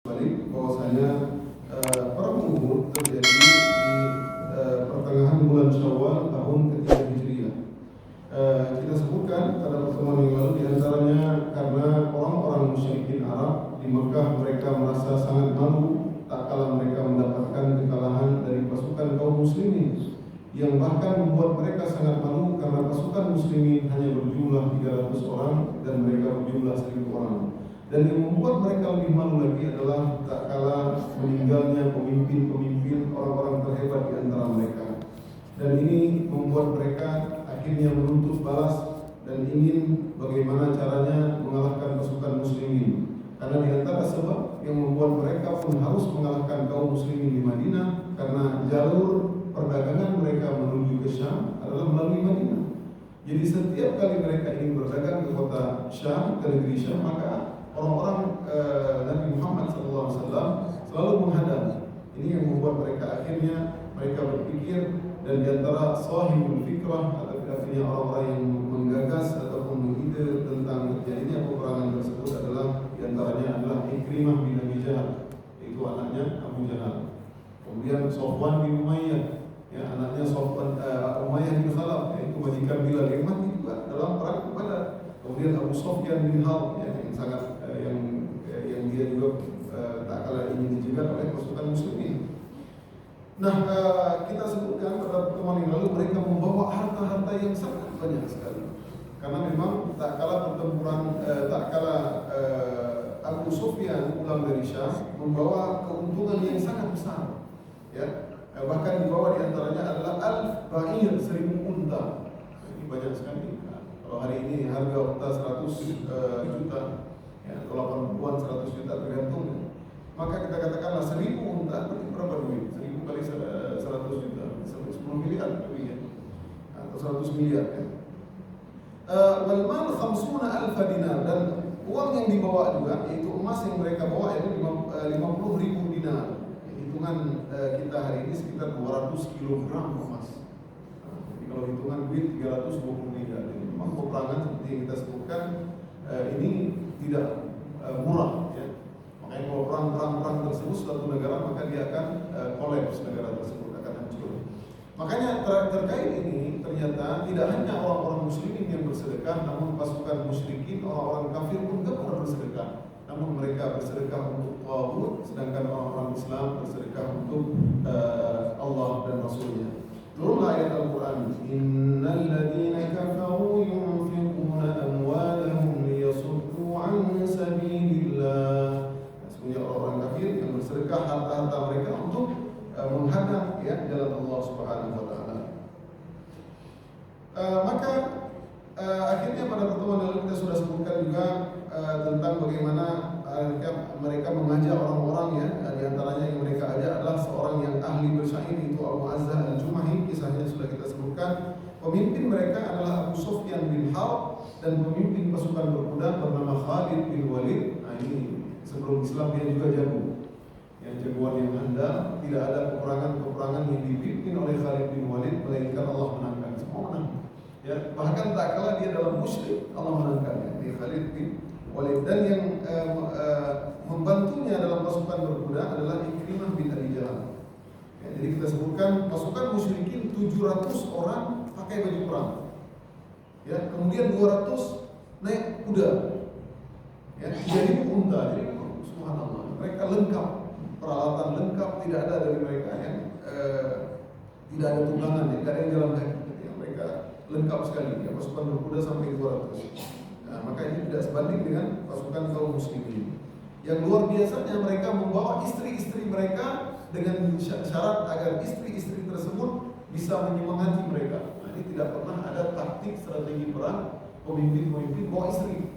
balik bahwasanya perang Uhud terjadi di pertengahan bulan Syawal tahun ketiga Hijriah. Kita sebutkan pada pertemuan yang lalu diantaranya karena orang-orang musyrikin Arab di Mekah mereka merasa sangat malu tak kala mereka mendapatkan kekalahan dari pasukan kaum muslimin, yang bahkan membuat mereka sangat malu karena pasukan muslimin hanya berjumlah 300 orang dan mereka berjumlah 1000 orang. Dan yang membuat mereka lebih malu lagi adalah tak kala meninggalnya pemimpin-pemimpin orang-orang terhebat di antara mereka. Dan ini membuat mereka akhirnya menuntut balas dan ingin bagaimana caranya mengalahkan pasukan muslimin. Karena di antara sebab yang membuat mereka pun harus mengalahkan kaum muslimin di Madinah, karena jalur perdagangan mereka menuju ke Syam adalah melalui Madinah. Jadi setiap kali mereka ingin berdagang ke kota Syam, ke negeri Syam, maka orang-orang Nabi Muhammad SAW selalu menghadang. Ini yang membuat mereka akhirnya mereka berpikir, dan diantara sahibul fikrah atau artinya orang-orang yang menggagas ataupun mengide tentang terjadinya peperangan tersebut adalah diantaranya adalah Ikrimah bin Abi Jahal, itu anaknya Abu Jahal. Kemudian Sofwan bin Umayyah, ya, anaknya Sofwan Umayyah bin Khalaf, yaitu majikan Bilal yang mati juga dalam perang Badar. Kemudian Abu Sufyan bin Harb, ya, yang sangat yang dia juga tak kalah ingin dijegat oleh pasukan muslimin. Nah, kita sebutkan pada pertemuan yang lalu mereka membawa harta-harta yang sangat banyak sekali. Karena memang tak kala pertempuran, tak kala Abu Sufyan pulang dari Syam membawa keuntungan yang sangat besar. Ya, bahkan dibawa diantaranya adalah al-ba'ir, 1000 unta. Ini banyak sekali. Kalau hari ini harga unta 100 juta, ya, kalau perempuan 100 juta tergantung. Maka kita katakanlah 1000 unta berarti berapa duit? 1000 kali 100 juta, 10 miliar lebih, ya, atau 100 miliar, ya. Wal mal 50.000 dinar, dan uang yang dibawa juga, yaitu emas yang mereka bawa itu 50.000 dinar. Hitungan kita hari ini sekitar 200 kilogram emas. Jadi kalau hitungan duit 320 miliar. Jadi memang peperangan seperti yang kita sebutkan ini tidak murah, ya. Makanya kalau perang tersebut suatu negara, maka dia akan kolaps, negara tersebut akan hancur. Makanya terkait ini ternyata tidak hanya orang-orang muslimin yang bersedekah, namun pasukan musyrikin, orang-orang kafir pun gemar bersedekah. Namun mereka bersedekah untuk Taghut, sedangkan orang-orang Islam bersedekah untuk Allah dan Rasulnya. Turunlah ayat Al-Quran, Innal ladhina kafaru yunfiquna amwalahum liyasuddu an sabilillah. Sesungguhnya orang-orang kafir yang bersedekah harta-harta mereka untuk menghadang, ya, jalan Allah Subhanahu wa taala. Maka akhirnya pada pertemuan lalu kita sudah sebutkan juga tentang bagaimana mereka mengajak orang-orang, ya, di antaranya yang mereka ajak adalah seorang yang ahli bersyair, itu Abu Azzah al-Jumahi, kisahnya sudah kita sebutkan. Pemimpin mereka adalah Abu Sufyan bin Harb, dan pemimpin pasukan berkuda bernama Khalid bin Walid. Nah, ini sebelum Islam dia juga jago, yang jagoan yang handal. Tidak ada peperangan yang dipimpin oleh Khalid bin Walid melainkan Allah menangkan, semua menang. Ya, bahkan tak kala dia dalam musyrik Allah menangkannya, dia Khalid bin Walid. Dan yang membantunya dalam pasukan berkuda adalah Ikrimah bin Abi Jahal. Ya, jadi kita sebutkan pasukan musyrikin 700 orang pakai baju perang. Ya, kemudian 200 naik kuda. Ya, 3000 unta. Jadi subhanallah, mereka lengkap, peralatan lengkap, tidak ada dari mereka yang tidak ada tunggangan, tidak ada yang jalan kaki. Ya, mereka lengkap sekali, ya, pasukan berkuda sampai 200. Nah, maka ini tidak sebanding dengan pasukan kaum muslimin. Yang luar biasanya mereka membawa istri-istri mereka dengan syarat agar istri-istri tersebut bisa menyemangati mereka. Nah, ini tidak pernah ada taktik strategi perang pemimpin-pemimpin bawa istri,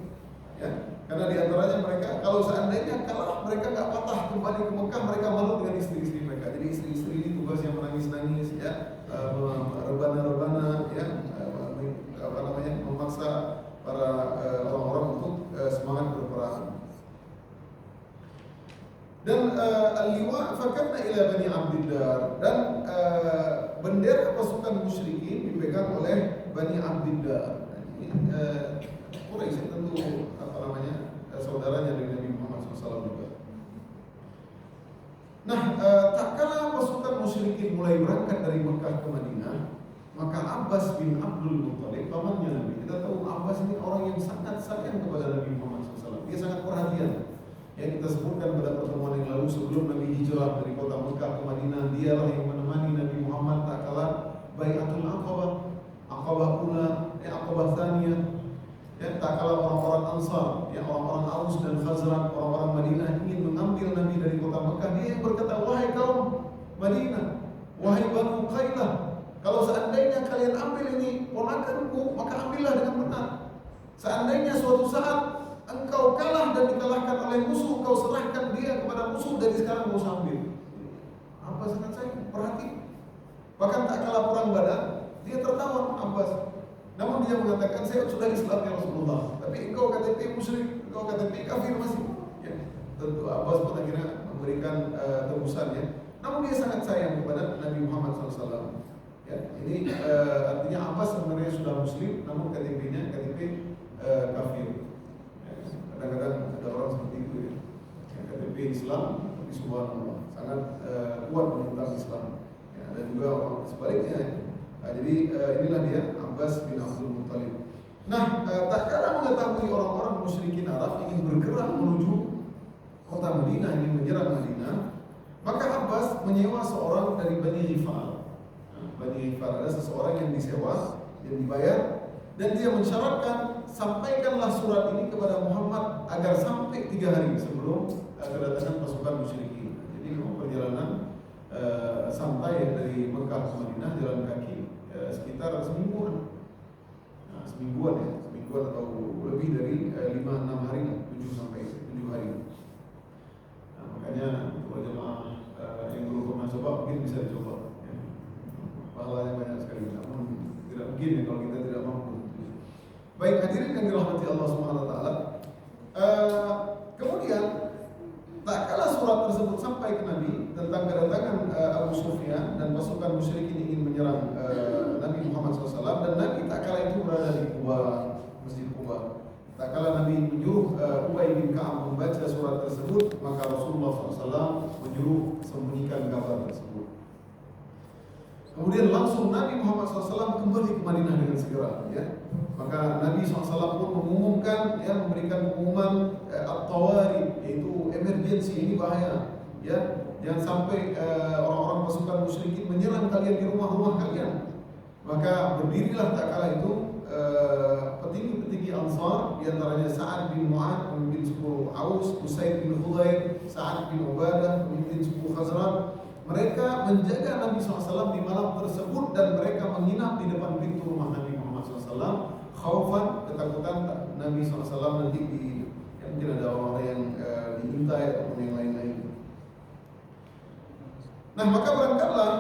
ya. Karena diantaranya mereka, kalau seandainya kalah, mereka nggak patah kembali ke Mekah, mereka malu dengan istri-istri mereka. Jadi istri-istri ini tugasnya menangis-nangis, ya, rebana-rebana, ya, memaksa para orang-orang untuk semangat berperang. Dan al-liwa fakanna ila Bani Abdiddar, dan bendera pasukan musyrikin dipegang oleh Bani Abdiddar. Quraisy tentu saudaranya dari Nabi Muhammad SAW juga. Nah, tak kala pasukan musyrikin mulai berangkat dari Mekah ke Madinah, maka Abbas bin Abdul Muttalib, pamannya Nabi. Kita tahu Abbas ini orang yang sangat sayang kepada Nabi Muhammad SAW. Dia sangat perhatian. Yang kita sebutkan pada pertemuan yang lalu sebelum Nabi hijrah dari kota Mekah ke Madinah, dialah yang menemani Nabi Muhammad tak kala Bai'atul Aqabah, Aqabah Ula, Aqabah Tsaniyah. Ya, tak kala orang-orang Ansar, ya, orang-orang Aus dan Khazraj, orang-orang Madinah ingin mengambil Nabi dari kota Mekah, dia yang berkata, wahai kaum Madinah, wahai Banu Qailah, kalau seandainya kalian ambil ini ponakanku, maka ambillah dengan benar. Seandainya suatu saat engkau kalah dan dikalahkan oleh musuh, engkau serahkan dia kepada musuh, dari sekarang kau ambil. Apa sangat saya perhati. Bahkan tak kala perang Badar, dia tertawa Abbas. Namun dia mengatakan, saya sudah Islam ya Rasulullah, tapi engkau KTP musyrik, engkau KTP kafir masih. Ya, tentu Abbas pun akhirnya memberikan tebusan, ya. Namun dia sangat sayang kepada Nabi Muhammad SAW. Ya, ini artinya Abbas sebenarnya sudah Muslim, namun KTP-nya KTP kafir. Ya, kadang-kadang ada orang seperti itu, ya. Ya, KTP Islam, tapi subhanallah sangat kuat menentang Islam. Ya, dan juga orang sebaliknya. Ya. Nah, jadi inilah dia Abbas bin Abdul Muttalib. Nah, tak kala mengetahui orang-orang musyrikin Arab ingin bergerak menuju kota Madinah, ingin menyerang Madinah, maka Abbas menyewa seorang dari Bani Ghifar. Nah, Bani Ghifar ada seseorang yang disewa, yang dibayar, dan dia mensyaratkan sampaikanlah surat ini kepada Muhammad agar sampai 3 hari sebelum kedatangan pasukan musyrikin. Jadi perjalanan sampai dari Mekah ke Madinah jalan kaki sekitar semingguan. Nah, semingguan atau lebih dari 5-6 hari lah, 7 sampai 7 hari. Nah, makanya kalau jemaah yang belum pernah coba mungkin bisa dicoba, ya. Pahalanya banyak sekali, namun tidak mungkin ya kalau kita tidak mampu. Baik hadirin yang dirahmati Allah Subhanahu wa taala. Kemudian tak kala surat tersebut sampai ke Nabi tentang kedatangan Abu Sufyan dan pasukan musyrikin ingin menyerang Nabi Muhammad SAW, dan Nabi tak kala itu berada di Quba, Masjid Quba. Tak kala Nabi menyuruh Ubay bin Ka'ab membaca surat tersebut, maka Rasulullah SAW menyuruh sembunyikan kabar tersebut. Kemudian langsung Nabi Muhammad SAW kembali ke Madinah dengan segera, ya. Maka Nabi SAW pun mengumumkan, ya, memberikan pengumuman at-tawari, yaitu emergency, ini bahaya, ya. Jangan sampai orang-orang pasukan musyrikin menyerang kalian di rumah-rumah kalian. Maka berdirilah tak kala itu petinggi-petinggi Ansar, diantaranya Sa'ad bin Mu'ad, pemimpin suku Aus, Usaid bin Khudair, Sa'ad bin Ubadah, pemimpin suku Khazraj. Mereka menjaga Nabi SAW di malam tersebut, dan mereka menginap di depan pintu rumah Nabi Muhammad SAW, khaufan, ketakutan Nabi SAW nanti mungkin ada orang yang diintai ataupun yang lain-lain. Nah, maka berangkatlah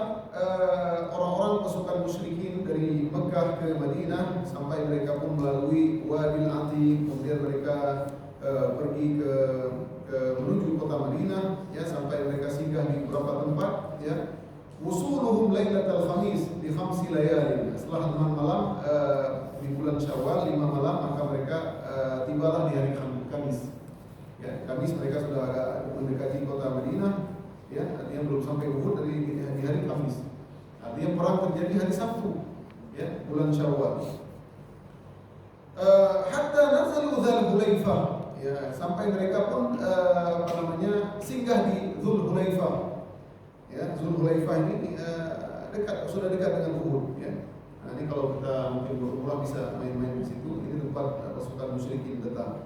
orang-orang pasukan musyrikin dari Mekah ke Madinah, sampai mereka pun melalui Wadil Atiq, kemudian mereka pergi ke menuju kota Madinah, ya, sampai mereka singgah di beberapa tempat, ya. Wusuluhum lailatul khamis di 5 layalin. Setelah 6 malam di bulan Syawal, 5 malam, maka mereka tibalah di hari Kamis. Ya, Kamis mereka sudah agak mendekati kota Madinah, ya, artinya belum sampai Uhud dari di hari Kamis. Artinya perang terjadi hari Sabtu, ya, bulan Syawal. Hatta nazalu Dzul Hulaifah, ya, sampai mereka pun singgah di Dzul Hulaifah. Ya, Dzul Hulaifah ini sudah dekat dengan Uhud, ya. Nah, ini kalau kita mungkin berumrah bisa main-main di situ. Ini tempat pasukan musyrikin datang.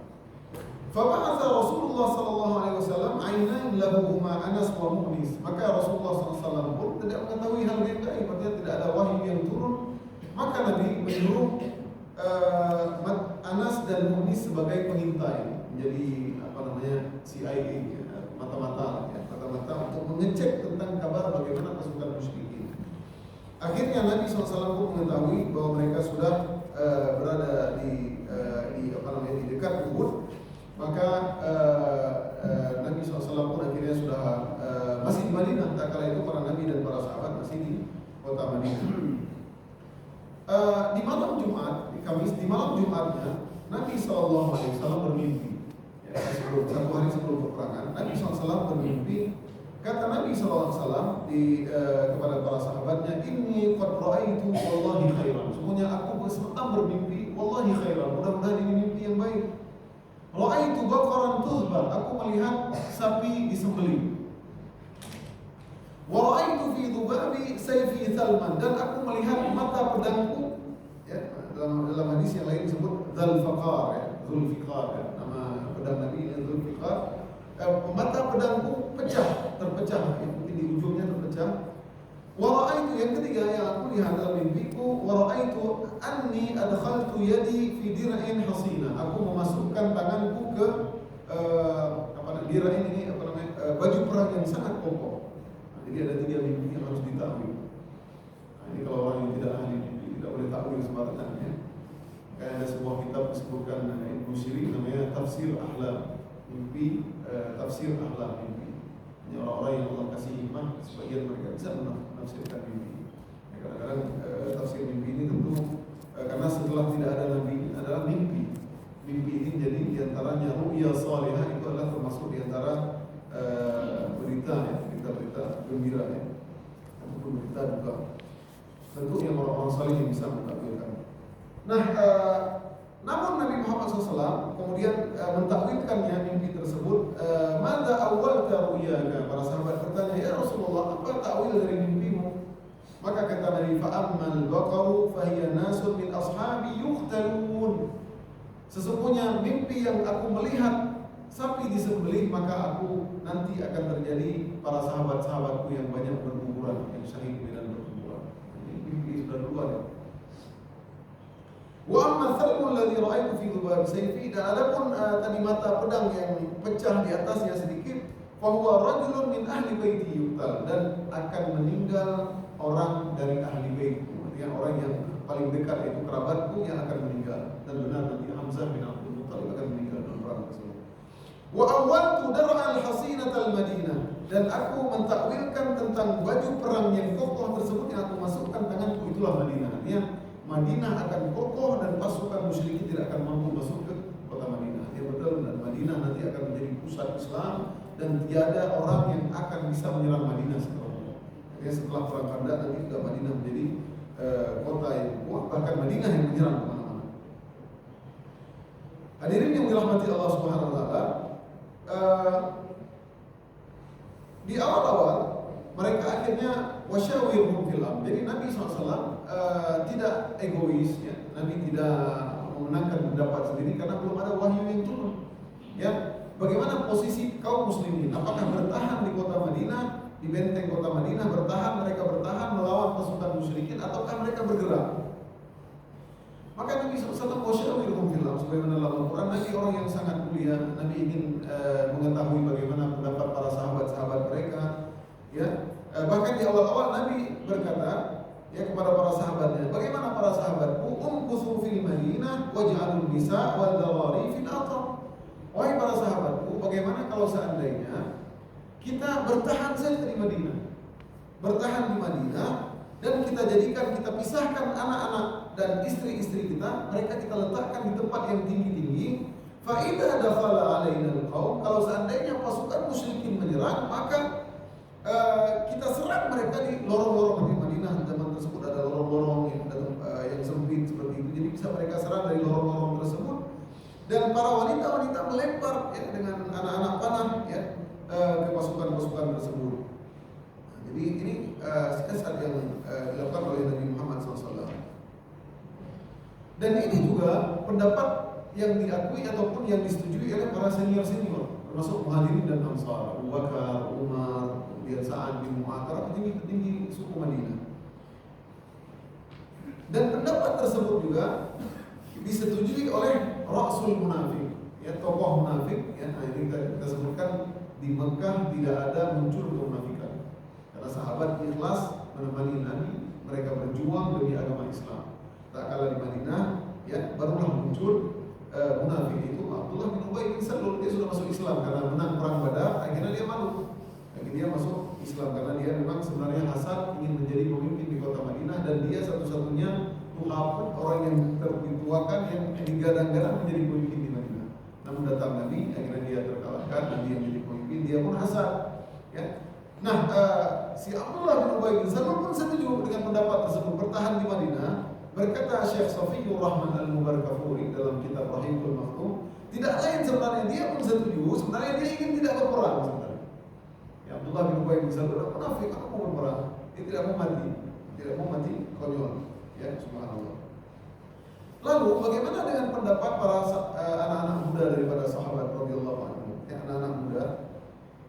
Faba'atha Rasulullah sallallahu alaihi wasallam ainain lahuhuma Anas wa Mughnis. Maka Rasulullah sallallahu alaihi wasallam pun tidak mengetahui hal yang gaib, artinya tidak ada wahyu yang turun. Maka Nabi menyuruh Anas dan Mughnis sebagai pengintai, menjadi CIA, ya, mata-mata untuk mengecek tentang kabar bagaimana pasukan musyrikin. Akhirnya Nabi SAW pun mengetahui bahwa mereka sudah berada di dekat Uhud. Maka Nabi SAW pun akhirnya sudah masih di Madinah. Tak kala itu para Nabi dan para sahabat masih di kota Madinah. Di malam Jumat, di Kamis, di malam Jumatnya Nabi SAW bermimpi. Ya, 1 hari sebelum peperangan, Nabi SAW bermimpi Kata Nabi SAW kepada para sahabatnya, inni qad ra'aitu wallahi khairan. Sesungguhnya aku bermimpi wallahi khairan. Mudah-mudahan ini mimpi yang baik. Ra'aitu baqaran tuhbar. Aku melihat sapi disembelih. Wa ra'aitu fi dhubabi sayfi thalman. Dan aku melihat mata pedangku, ya, dalam hadis yang lain disebut Dzulfiqar, ya, Dzulfiqar, ya, nama pedang Nabi Dzulfiqar. Mata pedangku terpecah, ya, mungkin di ujungnya terpecah. Wa ra'aitu, yang ketiga yang aku lihat dalam mimpiku, wa ra'aitu anni adkhaltu yadi fi dir'in hasina. Aku memasukkan tanganku ke dir'in ini baju perang yang sangat kokoh. Nah, jadi ada 3 mimpi yang harus ditakwil. Nah, ini kalau orang yang tidak ahli mimpi tidak boleh takwil sembarangan, ya. Kayak ada sebuah kitab disebutkan Ibnu Sirin namanya Tafsir Ahlam Mimpi, Tafsir Ahlam Mimpi. Ini orang-orang yang Allah kasih hikmah, sebagian mereka bisa menafsirkan mimpi. Kadang-kadang tafsir mimpi ini tentu karena setelah tidak ada Nabi adalah mimpi. Mimpi ini jadi diantaranya ru'ya salihah, itu adalah termasuk diantara berita, ya, berita-berita gembira, ya, ataupun berita duka. Tentu yang orang-orang salih yang bisa mentakwilkan. Nah, namun Nabi Muhammad SAW kemudian mentakwilkannya mimpi tersebut. Mada awwalta ru'yaka? Para sahabat bertanya, ya Rasulullah, apa takwil dari mimpimu? Maka kata Nabi, fa'ammal baqaru fahiya nasun min ashabi yuqtalun. Sesungguhnya mimpi yang aku melihat sapi disembelih, maka aku nanti akan terjadi para sahabat-sahabatku yang banyak berguguran, yang syahid medan berguguran. Ini mimpi sudah duluan, ya. Wa amma thalmu alladhi ra'aitu fi dhubab sayfi, dan adapun tadi mata pedang yang pecah di atasnya sedikit, fa huwa rajulun min ahli baiti yuqtal, dan akan meninggal orang dari ahli baitku, artinya orang yang paling dekat, yaitu kerabatku yang akan meninggal. Dan benar nanti Hamzah bin Abdul Muttalib akan meninggal dalam perang tersebut. Wa awwaltu dar'al hasinat al-Madinah, dan aku mentakwilkan tentang baju perang yang kokoh tersebut yang aku masukkan tanganku, itulah Madinah. Artinya Madinah akan kokoh dan pasukan musyrikin tidak akan mampu masuk ke kota Madinah. Ya betul, dan Madinah nanti akan menjadi pusat Islam dan tiada orang yang akan bisa menyerang Madinah setelahnya. Ya, setelah perang Khandaq nanti juga Madinah menjadi kota yang kuat, bahkan Madinah yang menyerang kemana-mana. Hadirin yang dirahmati Allah Subhanahu Wa Taala, di awal-awal mereka akhirnya wasyawirhum fil amr. Jadi Nabi SAW tidak egois, ya. Nabi tidak memenangkan pendapat sendiri karena belum ada wahyu yang turun. Ya, bagaimana posisi kaum muslimin? Apakah bertahan di kota Madinah, di benteng kota Madinah, mereka bertahan melawan pasukan musyrikin, ataukah mereka bergerak? Maka Nabi SAW wasyawirhum fil amr, sebagaimana dalam Al-Quran, Nabi orang yang sangat mulia. Nabi ingin mengetahui bagaimana pendapat para sahabat-sahabat mereka, ya. Bahkan di awal-awal Nabi berkata, ya, kepada para sahabatnya, bagaimana para sahabatku, umkusu fil Madinah waj'alun nisa wal dawari fil athar. Wahai para sahabatku, bagaimana kalau seandainya kita bertahan saja di Madinah, bertahan di Madinah, dan kita pisahkan anak-anak dan istri-istri kita, mereka kita letakkan di tempat yang tinggi-tinggi. Fa idza dakhala alaina al-qaum, kalau seandainya pasukan musyrikin menyerang, maka kita serang mereka di lorong-lorong di Madinah. Zaman tersebut ada lorong-lorong yang sempit seperti itu, jadi bisa mereka serang dari lorong-lorong tersebut. Dan para wanita-wanita melempar, ya, dengan anak-anak panah, ya, ke pasukan-pasukan tersebut. Nah, jadi ini siasat yang dilakukan oleh Nabi Muhammad SAW. Dan ini juga pendapat yang diakui ataupun yang disetujui oleh para senior-senior, termasuk Muhajirin dan Ansar, Abu Bakar, Umar, kemudian Sa'ad bin Mu'adz, petinggi-petinggi suku Madinah. Dan pendapat tersebut juga disetujui oleh Rasul Munafik, ya, tokoh munafik, ya. Nah, ini kita sebutkan di Mekah tidak ada muncul kemunafikan, karena sahabat ikhlas menemani Nabi, mereka berjuang demi agama Islam. Tak kala di Madinah, ya, barulah muncul munafik itu Abdullah bin Ubay bin Salul. Dia sudah masuk Islam karena menang perang Badar, akhirnya dia malu. Akhirnya dia masuk Islam karena dia memang sebenarnya hasad ingin menjadi pemimpin di kota Madinah, dan dia satu-satunya orang yang tertuakan yang digadang-gadang menjadi pemimpin di Madinah. Namun datang Nabi, akhirnya dia terkalahkan, Nabi yang menjadi pemimpin, dia pun hasad, ya. Nah, si Abdullah bin Ubay bin Salul pun setuju dengan pendapat tersebut, bertahan di Madinah. Berkata Syekh Safiyur Rahman Al-Mubarakfuri dalam kitab Rahimul Maktum, tidak lain sebenarnya dia pun setuju, sebenarnya dia ingin tidak berperang sebenarnya. Ya, Abdullah bin Ubay bin Salul munafik, aku mau berperang, dia tidak mau mati konyol. Ya, subhanallah. Lalu bagaimana dengan pendapat para anak-anak muda daripada sahabat radhiyallahu anhum? Ya, anak-anak muda.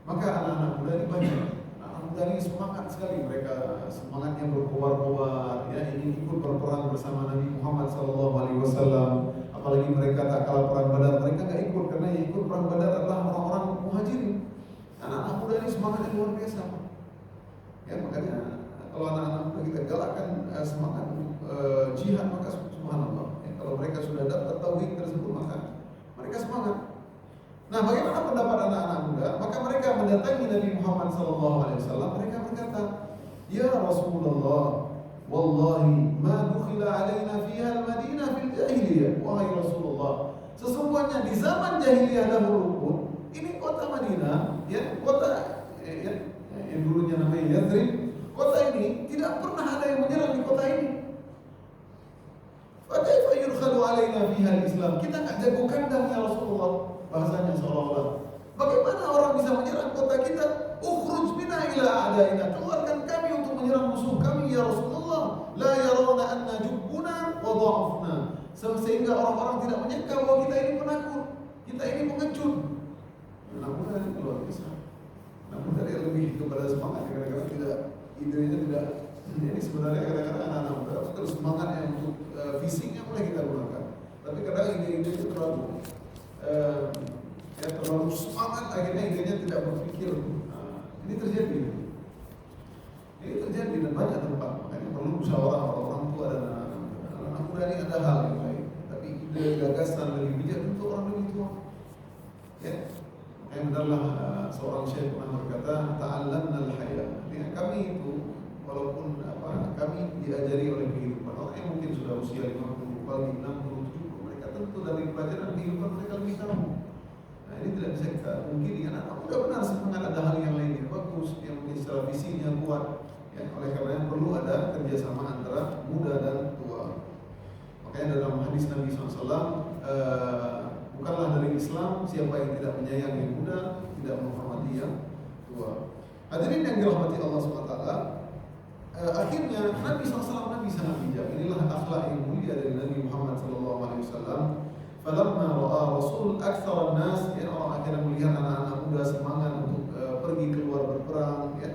Maka anak-anak muda ini banyak. Anak muda ini semangat sekali, mereka semangatnya berkobar-kobar, ya, ingin ikut berperang bersama Nabi Muhammad SAW. Apalagi mereka tak kalah perang Badar, mereka nggak ikut karena yang ikut perang Badar adalah orang-orang muhajirin. Anak-anak muda ini semangatnya luar biasa. Ya, makanya kalau anak-anak muda kita galakkan semangat jihad, maka subhanallah. Ya, kalau mereka sudah dapat tauhid tersebut, maka mereka semangat. Nah, bagaimana pendapat anak-anak muda? Maka mereka mendatangi Nabi Muhammad SAW. Mereka berkata, Ya Rasulullah, wallahi ma dukhila alaina fiha al-Madinah fil jahiliyah. Wahai Rasulullah, sesungguhnya di zaman jahiliyah dahulu pun ini kota Madinah, ya, kota yang dulunya namanya Yathrib, kota ini tidak pernah ada yang menyerang di kota ini. Fa kaifa yurkhalu alaina fiha al-Islam? Kita enggak jago kandang ya Rasulullah. Bahasanya seolah-olah, bagaimana orang bisa menyerang kota kita? Ukhruj bina ila a'daina, keluarkan kami untuk menyerang musuh kami ya Rasulullah. La yarawna anna jubbuna wa dha'afna, sehingga orang-orang tidak menyangka bahwa kita ini penakut, kita ini pengecut. Namun dari luar biasa. Namun dari lebih kepada semangat, kadang-kadang tidak, idenya tidak. Ini sebenarnya kadang-kadang anak-anak muda terus semangatnya untuk fisiknya boleh kita gunakan, tapi kadang ide-ide itu terlalu terlalu semangat, akhirnya idenya tidak berpikir. Ini terjadi dan banyak tempat. Makanya perlu musyawarah orang tua dan anak muda ini. Ada hal yang lain, tapi ide gagasan lebih bijak untuk orang lebih tua. Ya, yang adalah seorang syekh pernah berkata, ta'allamna al-haya. Ya, kami itu walaupun kami diajari oleh kehidupan orang yang mungkin sudah usia 50, 60, 70, mereka tentu dari pelajaran kehidupan mereka lebih tahu. Nah, ini tidak bisa kita mungkiri. Anak muda benar semangat, ada hal yang lain yang bagus, yang mungkin secara visinya kuat. Ya, oleh karena perlu ada kerjasama antara muda dan tua. Makanya dalam hadis Nabi SAW, bukanlah dari Islam siapa yang tidak menyayangi yang muda, tidak menghormati yang tua. Hadirin yang dirahmati Allah SWT, akhirnya Nabi SAW sangat bijak. Inilah akhlak yang mulia dari Nabi Muhammad SAW. Falamma ra'a Rasul aktsara an-nas, ya, orang akhirnya melihat anak-anak muda semangat untuk pergi keluar berperang, ya.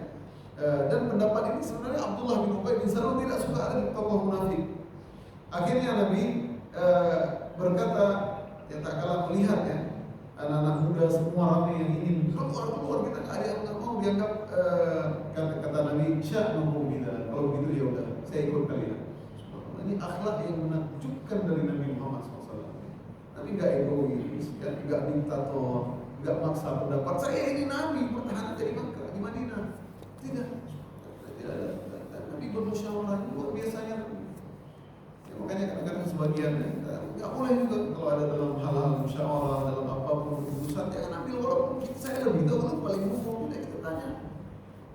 Dan pendapat ini sebenarnya Abdullah bin Ubay bin Salul tidak suka ada tokoh munafik. Akhirnya Nabi berkata, ya, tak kalah melihat, ya, anak-anak muda semua ramai yang ingin keluar, kita nggak ada yang nggak mau dianggap, kata Nabi, sya'nukum bidzalik. Kalau begitu ya udah, saya ikut kalian. Ini akhlak yang menakjubkan dari Nabi Muhammad SAW. Nabi nggak egois, nggak diktator, nggak maksa pendapat. Saya ini Nabi, pertahanan jadi Makkah di Madinah. Tidak ada. Nabi bermusyawarah, luar biasanya. Ya, makanya kadang-kadang sebagian nggak boleh juga kalau ada dalam hal-hal musyawarah, dalam apapun keputusan, jangan ambil walaupun saya lebih tahu, paling umum, kita tanya.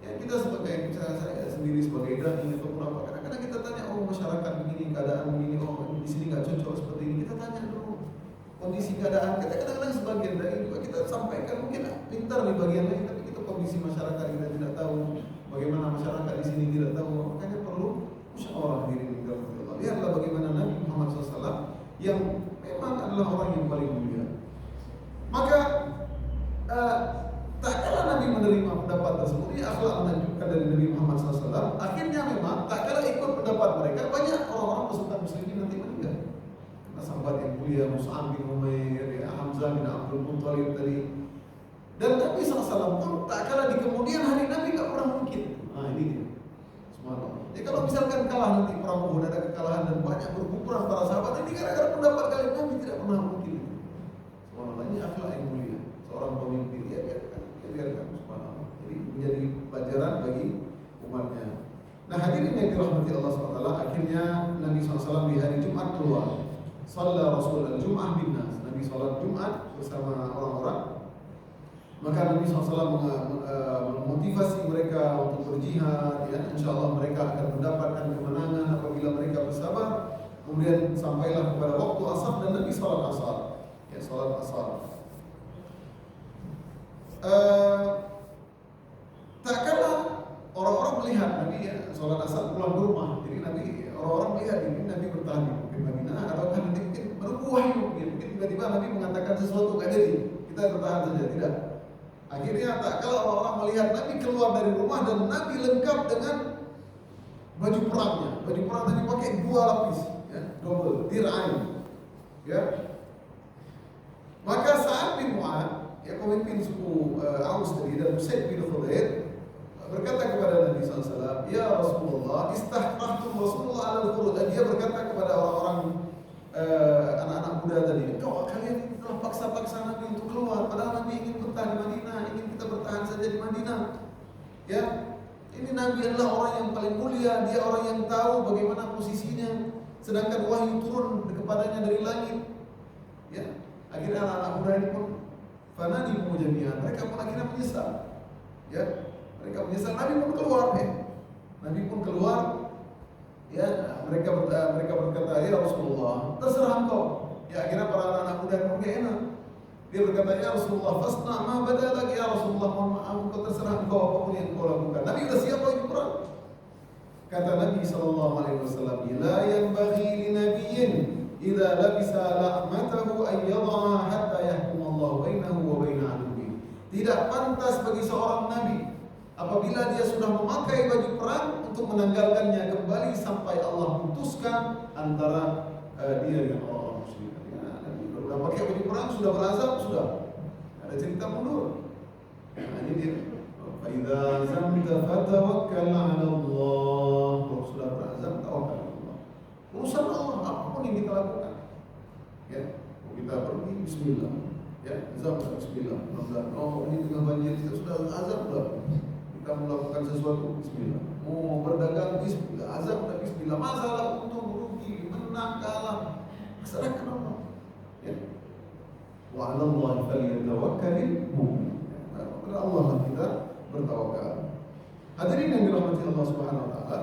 Ya, kita sebagai, misalnya saya sendiri sebagai dai ataupun apa, kadang-kadang kita tanya, oh masyarakat begini, keadaan begini, oh di sini nggak cocok seperti ini, kita tanya dulu kondisi keadaan. Kita kadang-kadang sebagian dai juga kita sampaikan, mungkin pintar di bagian lain, tapi kita kondisi masyarakat kita tidak tahu, bagaimana masyarakat di sini tidak tahu, makanya perlu musyawarah diri kita. Lihatlah bagaimana Nabi Muhammad SAW yang memang adalah orang yang paling mulia. Maka tak kala Nabi menerima pendapat tersebut, ini akhlak menunjukkan dari Nabi Muhammad SAW. Akhirnya memang tak kala ikut pendapat mereka, banyak orang-orang peserta muslimin nanti meninggal. Karena sahabat yang mulia Mus'ab bin Umair, ya, Hamzah bin Abdul Muttalib tadi. Dan Nabi SAW pun tak kala di kemudian hari Nabi tak pernah mungkin. Nah ini dia. Subhanallah. Ya, kalau misalkan kalah nanti perang Uhud, ada kekalahan dan banyak berguguran para sahabat, ini gara-gara pendapat kalian Nabi tidak pernah mungkin. Subhanallah, ini akhlak yang mulia. Seorang pemimpin, ya biarkan, subhanallah. Jadi menjadi pelajaran bagi umatnya. Nah, hadirin yang dirahmati Allah SWT, akhirnya Nabi SAW di hari Jumat keluar. Shalla Rasul al-Jum'ah bin nas. Nabi sholat Jumat bersama orang-orang. Maka Nabi SAW memotivasi mereka mereka untuk berjihad, ya, insya Allah mereka akan mendapatkan kemenangan apabila mereka bersabar. Kemudian sampailah kepada waktu asar dan Nabi salat asar, ya, salat asar. Tak kalah orang-orang melihat Nabi, ya, salat asar pulang ke rumah. Jadi Nabi, orang-orang melihat ini Nabi bertahan di Madinah, ataukah nanti mungkin menunggu wahyu, ya, mungkin tiba-tiba Nabi mengatakan sesuatu nggak jadi, kita bertahan saja, tidak. Akhirnya tak kalah orang-orang melihat Nabi keluar dari rumah dan Nabi lengkap dengan baju perangnya. Baju perang Nabi pakai 2 lapis, ya, double, dir'ain, ya. Maka Sa'ad bin Mu'ad, ya, pemimpin suku Aus tadi, dan Usaid bin Khudair berkata kepada Nabi SAW, "Ya Rasulullah, istahqahtum Rasulullah al-khuruj." Dia berkata kepada orang-orang anak-anak muda tadi, kalian telah paksa-paksa Nabi untuk keluar, padahal Nabi ingin bertahan di Madinah, ingin kita bertahan saja di Madinah. Ya, ini Nabi adalah orang yang paling mulia, dia orang yang tahu bagaimana posisinya, sedangkan wahyu turun kepadanya dari langit. Ya, akhirnya anak-anak muda ini pun fanani mujamian, mereka pun akhirnya menyesal. Ya, mereka menyesal. Nabi pun keluar, ya. Nabi pun keluar. Ya, mereka berkata, "Ya Rasulullah, terserah engkau." Ya, akhirnya para anak-anak muda pun gak enak. Dia berkata, "Ya Rasulullah, fasna ma badalak, ya Rasulullah, mohon maaf, engkau terserah engkau apapun yang engkau lakukan." Nabi sudah siap lagi perang. Kata Nabi sallallahu alaihi wasallam, "La yanbaghi li nabiyyin idza labisa la'matahu an yadha'a hatta yahkum Allah bainahu wa bain 'aduwwihi." Tidak pantas bagi seorang nabi apabila dia sudah memakai baju perang untuk menanggalkannya kembali sampai Allah putuskan antara dia dengan orang musyrik. Ya, Nabi sudah pakai baju perang, sudah berazam, sudah ada cerita mundur. Nah, ini dia. Fa idza azamta fatawakkal 'ala Allah. Kalau sudah berazam, tawakkal 'ala Allah. Urusan Allah, apapun yang kita lakukan. Ya, kalau kita pergi, bismillah. Ya, azam, bismillah. Oh, ini tengah banjir, kita sudah azam, sudah. Kita melakukan sesuatu, bismillah. Mau berdagang, bismillah. Azam, bismillah. Masalah untung, rugi, menang, kalah, serahkan Allah. Ya. Wa 'ala Allah falyatawakkalul mu'min. Kepada Allah lah kita bertawakal. Hadirin yang dirahmati Allah Subhanahu wa taala.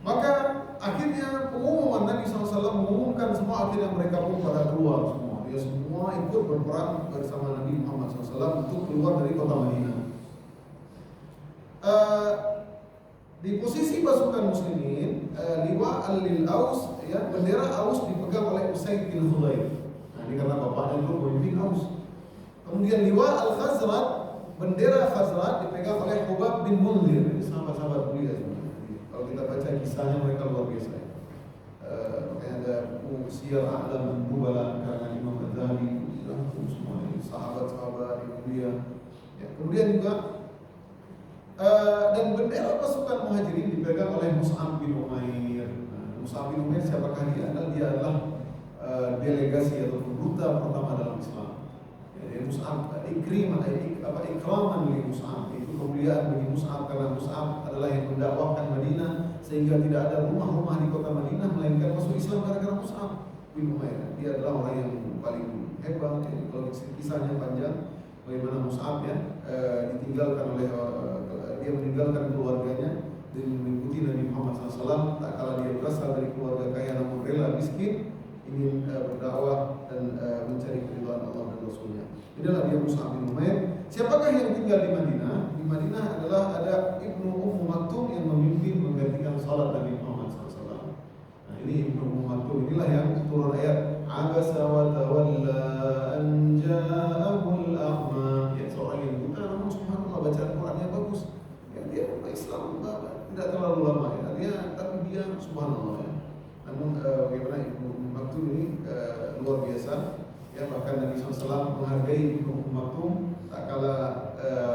Maka akhirnya pengumuman Nabi SAW mengumumkan semua, akhirnya mereka pun pada keluar semua. Dia semua ikut berperang bersama Nabi Muhammad SAW untuk keluar dari kota Madinah. Di posisi pasukan muslimin, liwa al-lil Aus, ya, bendera Aus dipegang oleh Usaid bin Khudair. Nah, ini karena bapaknya dulu pemimpin Aus. Kemudian liwa al-Khazraj, bendera Khazraj dipegang oleh Hubab bin Munzir. Ini sahabat-sahabat mulia sebenarnya. Kalau kita baca kisahnya mereka luar biasa. Makanya ada buku Siyar A'lam Nubala karangan Imam Ghazali, semua ini sahabat-sahabat yang mulia. Ya, kemudian juga dan bendera pasukan Muhajirin dipegang oleh Mus'ab bin Umair. Mus'ab bin Umair siapakah dia? Dia adalah delegasi atau duta pertama dalam Islam. Jadi Mus'ab ikraman li Mus'ab, itu kemuliaan bagi Mus'ab karena Mus'ab adalah yang mendakwahkan Madinah sehingga tidak ada rumah-rumah di kota Madinah melainkan masuk Islam gara-gara Mus'ab bin Umair. Dia adalah orang yang paling hebat. Kalau kisahnya panjang, bagaimana Mus'ab, ya, ditinggalkan oleh dia meninggalkan keluarganya dan mengikuti Nabi Muhammad SAW. Tak kala dia berasal dari keluarga kaya namun rela miskin, ingin berdakwah dan mencari keridhaan Allah dan Rasulnya. Inilah dia Mus'ab bin Umair. Siapakah yang tinggal di Madinah? Di Madinah adalah ada Ibnu Ummu Maktum yang memimpin menggantikan salat Nabi Muhammad SAW. Nah, ini Ibnu Ummu Maktum, inilah yang turun ayat Abasa wa tawalla an ja'ahul a'ma. Ya, seorang yang buta namun subhanallah bacaan Qurannya bagus. Ya, dia Islam tidak terlalu lama, ya. Tapi dia subhanallah, ya. Namun bagaimana Ibnu Ummu Maktum ini luar biasa. Ya, bahkan Nabi SAW menghargai Ibnu Ummu Maktum. Tak kala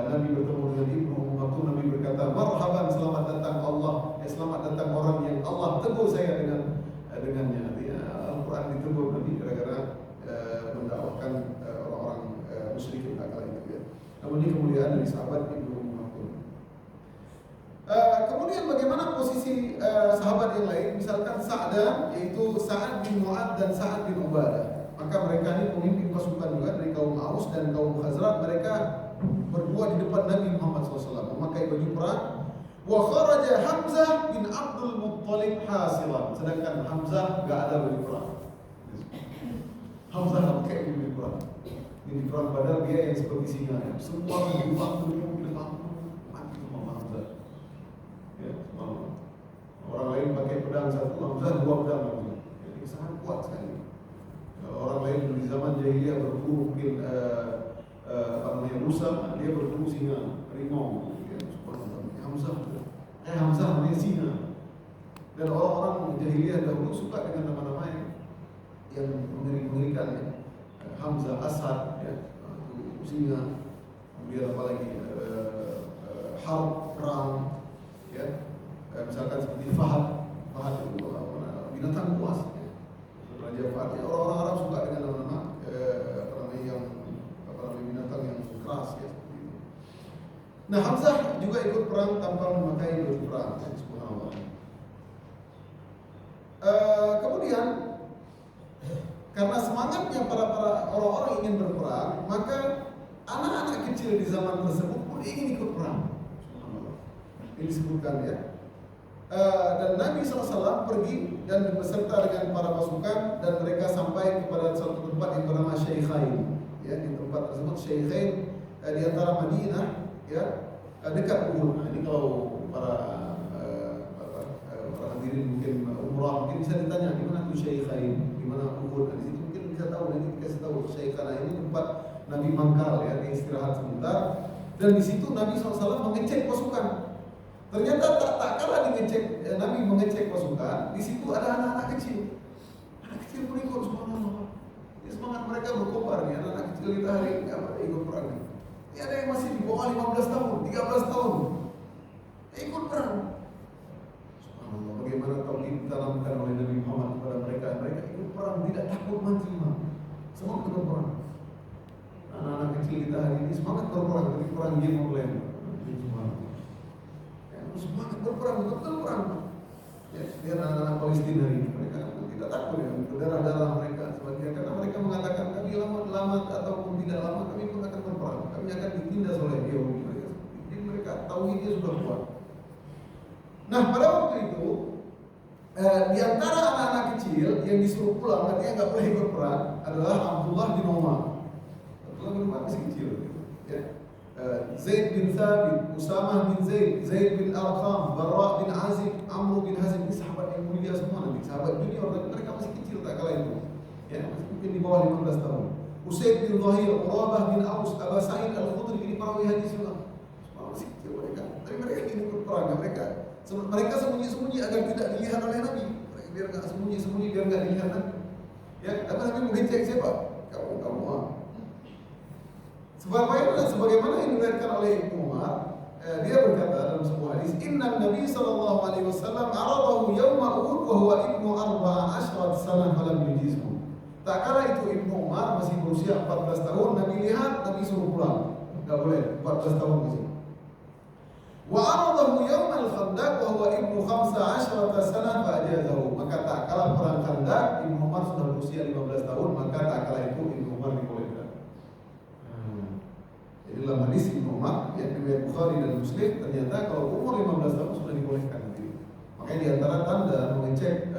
Nabi bertemu dengan Ibnu Ummu Maktum, Nabi berkata, "Marhaban, selamat datang Allah. Selamat datang orang yang Allah tegur saya dengannya." Artinya Al-Quran ditegur Nabi gara-gara mendakwahkan orang-orang musyrikin tak kala itu, ya. Namun ini kemuliaan dari sahabat Ibnu Ummu Maktum. Kemudian bagaimana posisi sahabat yang lain? Misalkan Sa'dan, yaitu Sa'ad bin Mu'ad dan Sa'ad bin Ubadah. Maka mereka ini pemimpin pasukan juga dari kaum Aus dan kaum Khazraj. Mereka berdua di depan Nabi Muhammad SAW memakai baju perang. Wa kharaja Hamzah bin Abdul Muttalib hasilan, sedangkan Hamzah enggak ada baju perang. Hamzah enggak pakai baju perang. Di perang Badar dia yang seperti singa, ya. Semua dibantu mati sama Hamzah. Ya, orang lain pakai pedang satu, Hamzah dua pedang lagi. Jadi sangat kuat sekali. Orang lain di zaman jahiliyah berburu mungkin rusa, dia berburu singa, harimau. Ya, Hamzah namanya singa. Dan orang-orang jahiliyah dahulu suka dengan nama-nama yang mengerikan, ya. Hamzah, Asad, ya, singa. Kemudian apalagi harb, perang, ya. Misalkan seperti Fahad itu binatang buas, ya. Raja Fahad. Ya, orang-orang Arab suka dengan nama-nama binatang yang keras, ya. Nah, Hamzah juga ikut perang tanpa memakai baju perang. Subhanallah. Kemudian karena semangatnya para orang-orang ingin berperang, maka anak-anak kecil di zaman tersebut pun ingin ikut perang. Subhanallah. Ini disebutkan, ya. Dan Nabi SAW pergi dan beserta dengan para pasukan, dan mereka sampai kepada suatu tempat yang bernama Syaikhain. Ya, di tempat tersebut Syaikhain di antara Madinah, ya, dekat Uhud. Nah, ini kalau para hadirin mungkin umrah mungkin bisa ditanya di mana tuh Syaikhain, di mana Uhud. Nah, di situ mungkin bisa tahu, nanti dikasih tahu Syaikhain ini tempat Nabi mangkal, ya, di istirahat sebentar. Dan di situ Nabi SAW mengecek pasukan. Ternyata tak kalah Nabi mengecek pasukan, di situ ada anak-anak kecil. Anak kecil pun ikut, subhanallah. Ya, semangat mereka berkobar nih, anak-anak kecil kita hari ini apa ikut perang nih. Ini ada yang masih di bawah 15 tahun, 13 tahun. Ikut perang. Subhanallah, bagaimana tauhid ditanamkan oleh Nabi Muhammad kepada mereka. Mereka ikut perang, tidak takut mati, semangat berperang. Anak-anak kecil kita hari ini semangat berperang, tapi perang game online. Semangat berperang, betul perang. Ya, lihat anak-anak Palestina ini, mereka tidak takut ya, berdarah-darah mereka. Sebagian karena mereka mengatakan kami lama ataupun tidak lama kami pun akan berperang. Kami akan ditindas oleh Yahudi. Jadi mereka tauhidnya sudah kuat. Nah, pada waktu itu di antara anak-anak kecil yang disuruh pulang, artinya nggak boleh ikut perang, adalah Abdullah bin Umar. Abdullah bin Umar masih kecil, ya. Zaid bin Thabit, Usamah bin Zaid, Zaid bin Arqam, Barra bin Azib, Amr bin Hazim. Ini sahabat yang mulia semua nanti, sahabat junior, tapi mereka masih kecil tak kala itu, ya, masih mungkin di bawah 15 tahun. Usaid bin Zahir, Urabah bin Aus, Aba Sa'id al-Khudri, ini perawi hadis juga. Masih kecil mereka, tapi mereka ingin ikut perang. Mereka sembunyi-sembunyi agar tidak dilihat oleh Nabi. Mereka biar nggak sembunyi-sembunyi, biar nggak dilihat Nabi. Ya, karena Nabi mengecek siapa? Kamu. Sebagaimana yang diriwayatkan oleh Ibnu Umar, dia berkata dalam sebuah hadis, Inna Nabi sallallahu alaihi wasallam aradahu yawma Uhud wa huwa ibnu 14 sanah falam yujizhu. Tak kala itu Ibnu Umar masih berusia 14 tahun, Nabi lihat, Nabi suruh pulang. Enggak boleh, 14 tahun masih. Wa aradahu yawma al-Khandaq wa huwa ibnu 15 sanah fa ajazahu. Maka tak kala perang Khandaq, Ibnu Umar sudah berusia 15 tahun, maka tak kala itu Ibnu Umar dibolehkan. Jadi dalam hadis Ibnu Umar yang riwayat Bukhari dan Muslim, ternyata kalau umur 15 tahun sudah dibolehkan. Makanya di antara tanda mengecek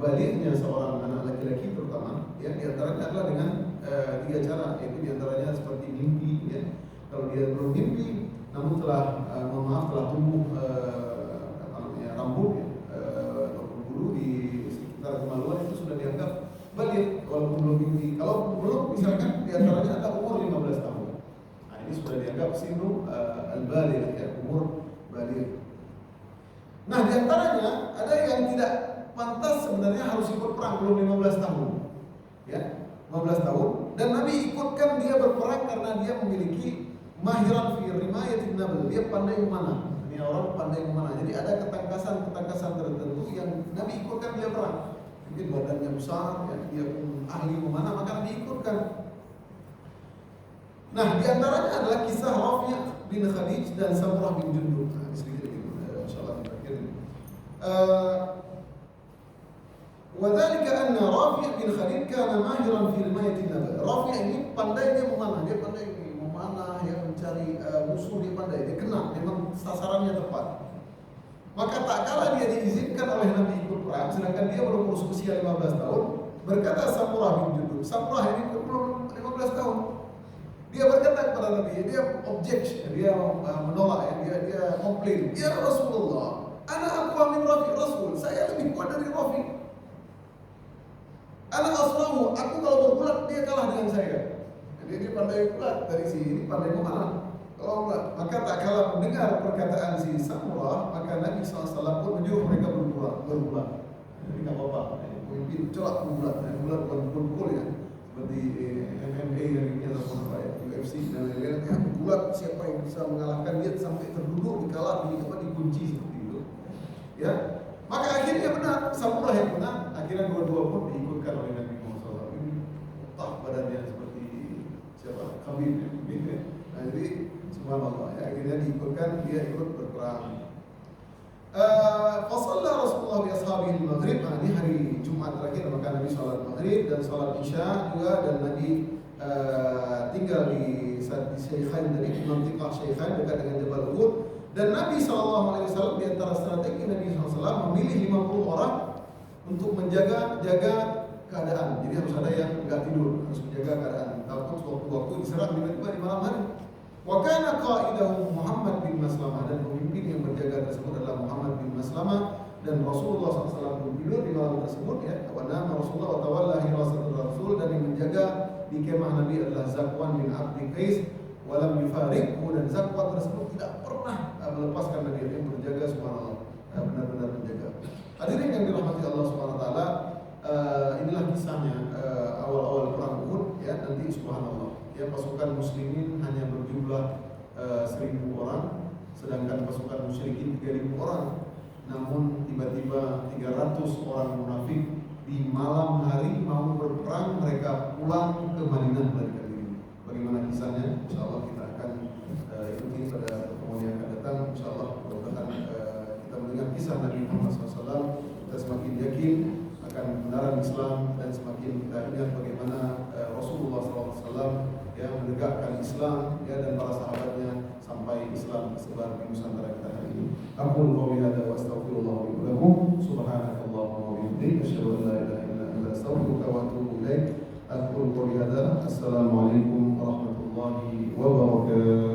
baliknya seorang anak laki-laki terutama, ya, di antaranya adalah dengan 3 cara, yaitu di antaranya seperti mimpi, ya. Kalau dia belum mimpi, namun telah tumbuh rambut, ataupun bulu di sekitar kemaluan, itu sudah dianggap balik walaupun belum mimpi. Kalau belum, misalkan di antaranya ada umur 15 tahun. Ini sudah dianggap sinu al-baligh, ya, umur baligh. Nah, di antaranya ada yang tidak pantas sebenarnya harus ikut perang belum 15 tahun. Ya, 15 tahun, dan Nabi ikutkan dia berperang karena dia memiliki mahiran fi rimayatin nabl. Dia pandai memanah. Ini orang pandai memanah. Jadi ada ketangkasan tertentu yang Nabi ikutkan dia perang. Mungkin badannya besar, ya, dia pun ahli memanah, maka Nabi ikutkan. Nah, di antaranya adalah kisah Rafi' bin Khadij dan Samurah bin Jundub. Nah, sedikit gitu, insyaallah di akhir ini. Wa dzalika anna Rafi' bin Khadij kana mahiran fi rimayatin nabl. Rafi' ini pandai dia memanah, dia pandai memanah, ya mencari musuh, dia pandai, dia kena, memang sasarannya tepat. Maka tak kala dia diizinkan oleh Nabi ikut perang, sedangkan dia belum berusia 15 tahun, berkata Samurah bin Jundub. Samurah ini belum 15 tahun. Dia berkata kepada Nabi, dia objection, dia menolak, ya, dia komplain. Ya Rasulullah, ana aqwa min Rafi Rasul, saya lebih kuat dari Rafi. Ana asrahu, aku kalau bergulat dia kalah dengan saya. Jadi dia pandai gulat dari sini, pandai memanah. Kalau enggak, maka tak kala mendengar perkataan si Samurah, maka Nabi SAW pun menyuruh mereka bergulat. Jadi nggak apa-apa, pemimpin celak bergulat, gulat bukan pukul ya, seperti MMA ataupun apa ya, UFC dan lain-lain. Ya, gulat siapa yang bisa mengalahkan dia sampai terduduk, dikalah, dikunci seperti itu. Ya, maka akhirnya benar, Samurah yang benar. Akhirnya dua-dua pun diikutkan oleh Nabi Muhammad SAW. Ini tak badannya seperti siapa? Khabib. Nah, jadi subhanallah, ya, akhirnya diikutkan, dia ikut berperang. Fasalla Rasulullah bi ashabihi al-maghrib. Ini hari Jumat terakhir, maka Nabi salat maghrib dan salat isya juga, dan Nabi tinggal di Shaykhain, dari Mantiqah Shaykhain dekat dengan Jabal Uhud. Dan Nabi SAW di antara strategi Nabi SAW memilih 50 orang untuk menjaga keadaan. Jadi harus ada yang enggak tidur, harus menjaga keadaan. Takut waktu-waktu diserang tiba-tiba di malam hari. Wa kana qa'idahum Muhammad bin Maslamah, dan pemimpin yang berjaga tersebut adalah Muhammad bin Maslamah, dan Rasulullah SAW pun tidur di malam tersebut, ya. Wa nama Rasulullah wa tawalla hirasatul Rasul, dan yang menjaga di kemah Nabi adalah Zakwan bin Abdi Qais walam yufariqhu, dan Zakwan tersebut tidak pernah melepaskan Nabi, yang berjaga subhanallah, benar-benar menjaga. Hadirin yang dirahmati Allah Subhanahu wa taala, inilah kisahnya awal-awal perang Uhud, ya. Nanti subhanallah, ya, pasukan muslimin hanya berjumlah 1000 orang, sedangkan pasukan musyrikin 3000 orang. Namun tiba-tiba 300 orang munafik di malam hari mau berperang, mereka pulang ke Madinah melarikan diri. Bagaimana kisahnya? Insyaallah kita akan ikuti pada pertemuan yang akan datang. Insyaallah mudah-mudahan kita mendengar kisah Nabi Muhammad SAW, kita semakin yakin akan kebenaran Islam, dan semakin kita ingat bagaimana Rasulullah SAW yang menegakkan Islam, ya, dan para sahabatnya sampai Islam tersebar di Nusantara kita hari ini. Aqulu qawli hadza wa astaghfirullah li wa lakum. Subhanakallahumma wa bihamdika asyhadu an la ilaha illa anta astaghfiruka wa atubu ilaik. Aqulu qawli hadza. Assalamualaikum warahmatullahi wabarakatuh.